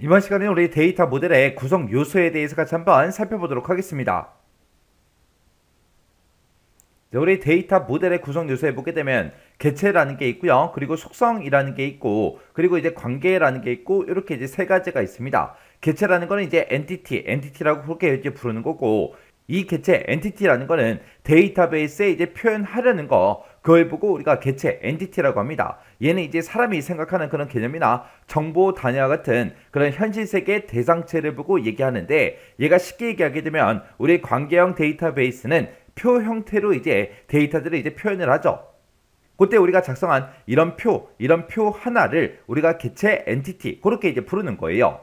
이번 시간에는 우리 데이터 모델의 구성 요소에 대해서 같이 한번 살펴보도록 하겠습니다. 우리 데이터 모델의 구성 요소에 보게 되면 개체라는 게 있고요. 그리고 속성이라는 게 있고, 그리고 이제 관계라는 게 있고, 이렇게 이제 세 가지가 있습니다. 개체라는 거는 이제 엔티티라고 그렇게 이제 부르는 거고, 이 개체 엔티티라는 거는 데이터베이스에 이제 표현하려는 거, 그걸 보고 우리가 개체 엔티티라고 합니다. 얘는 이제 사람이 생각하는 그런 개념이나 정보 단위와 같은 그런 현실 세계 대상체를 보고 얘기하는데, 얘가 쉽게 얘기하게 되면 우리 관계형 데이터베이스는 표 형태로 이제 데이터들을 이제 표현을 하죠. 그때 우리가 작성한 이런 표 하나를 우리가 개체 엔티티 그렇게 이제 부르는 거예요.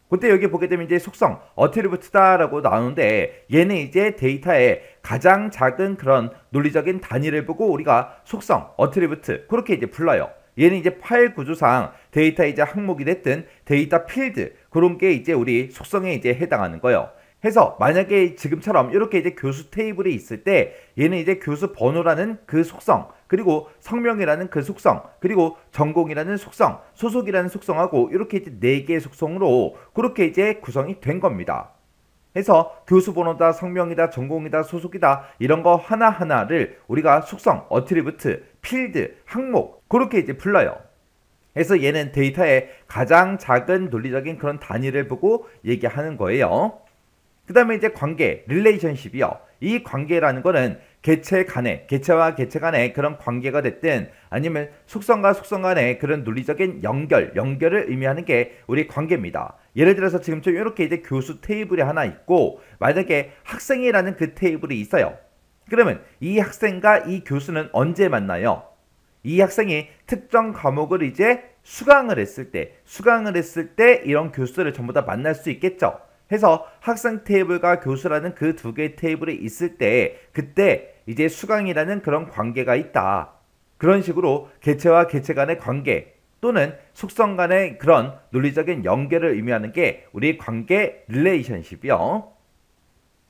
그때 여기 보게 되면 이제 속성 어트리뷰트다라고 나오는데, 얘는 이제 데이터의 가장 작은 그런 논리적인 단위를 보고 우리가 속성 어트리뷰트 그렇게 이제 불러요. 얘는 이제 파일 구조상 데이터 이제 항목이 됐든 데이터 필드 그런 게 이제 우리 속성에 이제 해당하는 거예요. 해서 만약에 지금처럼 이렇게 이제 교수 테이블이 있을 때 얘는 이제 교수 번호라는 그 속성, 그리고 성명이라는 그 속성, 그리고 전공이라는 속성, 소속이라는 속성하고 이렇게 이제 4개의 속성으로 그렇게 이제 구성이 된 겁니다. 해서 교수 번호다, 성명이다, 전공이다, 소속이다 이런 거 하나하나를 우리가 속성, 어트리뷰트, 필드, 항목 그렇게 이제 불러요. 그래서 얘는 데이터의 가장 작은 논리적인 그런 단위를 보고 얘기하는 거예요. 그 다음에 이제 관계, 릴레이션십이요. 이 관계라는 거는 개체 간에, 개체와 개체 간의 그런 관계가 됐든 아니면 속성과 속성 간의 그런 논리적인 연결을 의미하는 게 우리 관계입니다. 예를 들어서 지금처럼 이렇게 이제 교수 테이블이 하나 있고, 만약에 학생이라는 그 테이블이 있어요. 그러면 이 학생과 이 교수는 언제 만나요? 이 학생이 특정 과목을 이제 수강을 했을 때 이런 교수를 전부 다 만날 수 있겠죠. 해서 학생 테이블과 교수라는 그 두 개의 테이블이 있을 때 그때 이제 수강이라는 그런 관계가 있다. 그런 식으로 개체와 개체 간의 관계 또는 속성 간의 그런 논리적인 연결을 의미하는 게 우리 관계 릴레이션십이요.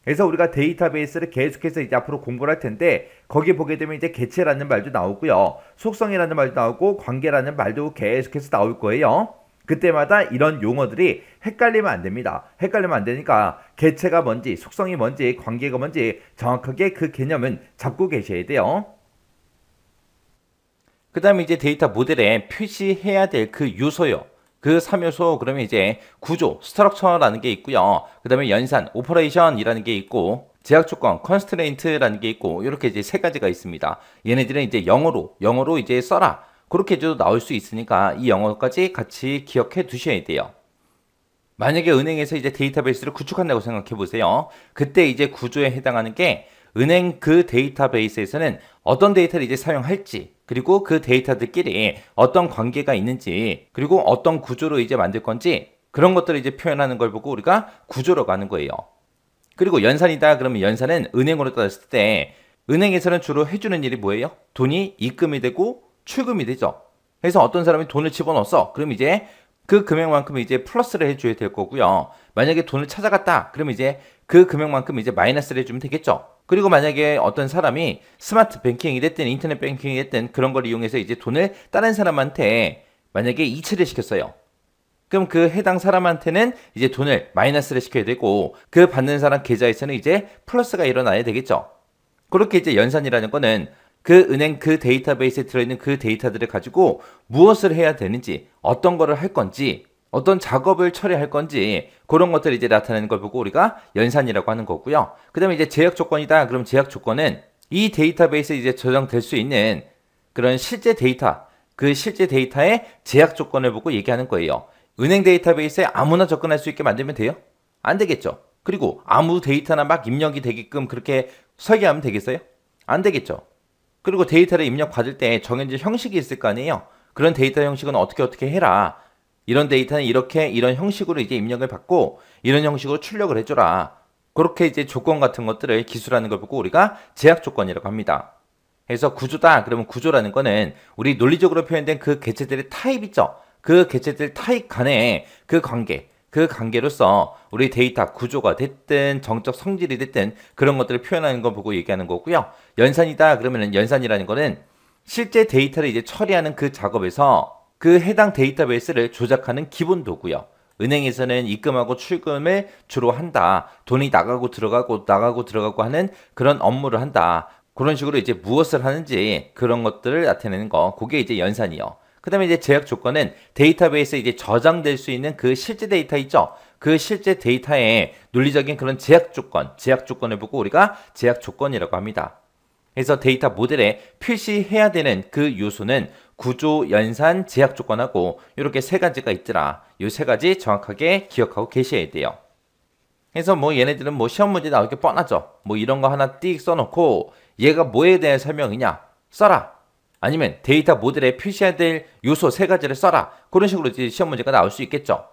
그래서 우리가 데이터베이스를 계속해서 이제 앞으로 공부를 할 텐데, 거기 보게 되면 이제 개체라는 말도 나오고요. 속성이라는 말도 나오고 관계라는 말도 계속해서 나올 거예요. 그때마다 이런 용어들이 헷갈리면 안 됩니다. 헷갈리면 안 되니까 개체가 뭔지, 속성이 뭔지, 관계가 뭔지 정확하게 그 개념은 잡고 계셔야 돼요. 그 다음에 이제 데이터 모델에 표시해야 될 그 요소요. 그 3요소 그러면 이제 구조, 스트럭처라는 게 있고요. 그 다음에 연산, 오퍼레이션이라는 게 있고, 제약 조건, 컨스트레인트라는 게 있고, 이렇게 이제 세 가지가 있습니다. 얘네들은 이제 영어로 이제 써라. 그렇게 해도 나올 수 있으니까 이 영어까지 같이 기억해 두셔야 돼요. 만약에 은행에서 이제 데이터베이스를 구축한다고 생각해 보세요. 그때 이제 구조에 해당하는 게 은행 그 데이터베이스에서는 어떤 데이터를 이제 사용할지, 그리고 그 데이터들끼리 어떤 관계가 있는지, 그리고 어떤 구조로 이제 만들 건지 그런 것들을 이제 표현하는 걸 보고 우리가 구조로 가는 거예요. 그리고 연산이다 그러면 연산은 은행으로 따졌을 때 은행에서는 주로 해주는 일이 뭐예요? 돈이 입금이 되고 출금이 되죠. 그래서 어떤 사람이 돈을 집어넣었어. 그럼 이제 그 금액만큼 이제 플러스를 해줘야 될 거고요. 만약에 돈을 찾아갔다. 그럼 이제 그 금액만큼 이제 마이너스를 해주면 되겠죠. 그리고 만약에 어떤 사람이 스마트 뱅킹이 됐든 인터넷 뱅킹이 됐든 그런 걸 이용해서 이제 돈을 다른 사람한테 만약에 이체를 시켰어요. 그럼 그 해당 사람한테는 이제 돈을 마이너스를 시켜야 되고, 그 받는 사람 계좌에서는 이제 플러스가 일어나야 되겠죠. 그렇게 이제 연산이라는 거는 그 은행 그 데이터베이스에 들어있는 그 데이터들을 가지고 무엇을 해야 되는지, 어떤 거를 할 건지, 어떤 작업을 처리할 건지 그런 것들을 이제 나타내는 걸 보고 우리가 연산이라고 하는 거고요. 그 다음에 이제 제약 조건이다. 그럼 제약 조건은 이 데이터베이스에 이제 저장될 수 있는 그런 실제 데이터, 그 실제 데이터의 제약 조건을 보고 얘기하는 거예요. 은행 데이터베이스에 아무나 접근할 수 있게 만들면 돼요? 안 되겠죠. 그리고 아무 데이터나 막 입력이 되게끔 그렇게 설계하면 되겠어요? 안 되겠죠. 그리고 데이터를 입력받을 때 정해진 형식이 있을 거 아니에요. 그런 데이터 형식은 어떻게 해라. 이런 데이터는 이렇게 이런 형식으로 이제 입력을 받고 이런 형식으로 출력을 해줘라. 그렇게 이제 조건 같은 것들을 기술하는 걸 보고 우리가 제약 조건이라고 합니다. 그래서 구조다. 그러면 구조라는 거는 우리 논리적으로 표현된 그 개체들의 타입 있죠. 그 개체들 타입 간의 그 관계로서 우리 데이터 구조가 됐든 정적 성질이 됐든 그런 것들을 표현하는 걸 보고 얘기하는 거고요. 연산이다 그러면은 연산이라는 거는 실제 데이터를 이제 처리하는 그 작업에서 그 해당 데이터베이스를 조작하는 기본 도구요. 은행에서는 입금하고 출금을 주로 한다. 돈이 나가고 들어가고 하는 그런 업무를 한다. 그런 식으로 이제 무엇을 하는지 그런 것들을 나타내는 거. 그게 이제 연산이요. 그 다음에 이제 제약 조건은 데이터베이스에 이제 저장될 수 있는 그 실제 데이터 있죠? 그 실제 데이터의 논리적인 그런 제약 조건을 보고 우리가 제약 조건이라고 합니다. 그래서 데이터 모델에 표시해야 되는 그 요소는 구조, 연산, 제약 조건하고 이렇게 세 가지가 있더라. 이 세 가지 정확하게 기억하고 계셔야 돼요. 그래서 뭐 얘네들은 뭐 시험 문제 나오기 뻔하죠. 뭐 이런 거 하나 띡 써놓고 얘가 뭐에 대한 설명이냐? 써라. 아니면 데이터 모델에 표시해야 될 요소 세 가지를 써라. 그런 식으로 이제 시험 문제가 나올 수 있겠죠.